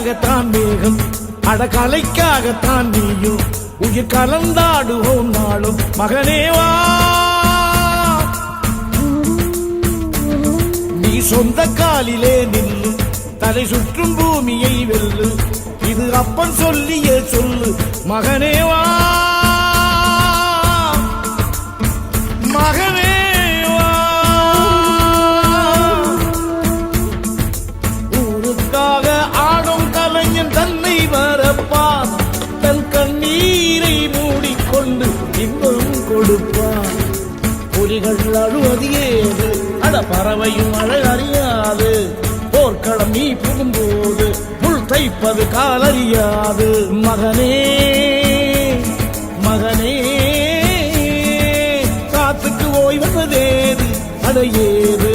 கலைக்காகத்தான் மேகம், அடகலைக்காகத்தான் நீயும் உயிர் கலந்தாடுவோம் நாளும். மகனேவா நீ சொந்த காலிலே நில்லு, தலை சுற்றும் பூமியை வெல்லு, இது அப்பன் சொல்லிய சொல்லு. மகனேவா மகனேவா ஊருக்காக ஆடும் கலைஞன் தன்னை மறப்பான், தன் கண்ணீரை மூடிக்கொண்டு இன்பம் கொடுப்பான். புலிகள் அழுவது ஏது, அட பறவையும் அழகறியாது, போர்க்களம் நீ புகும்போது முள் தைப்பது காலறியாது. மகனே மகனே காத்துக்கு ஓய்வதேது, அடையேது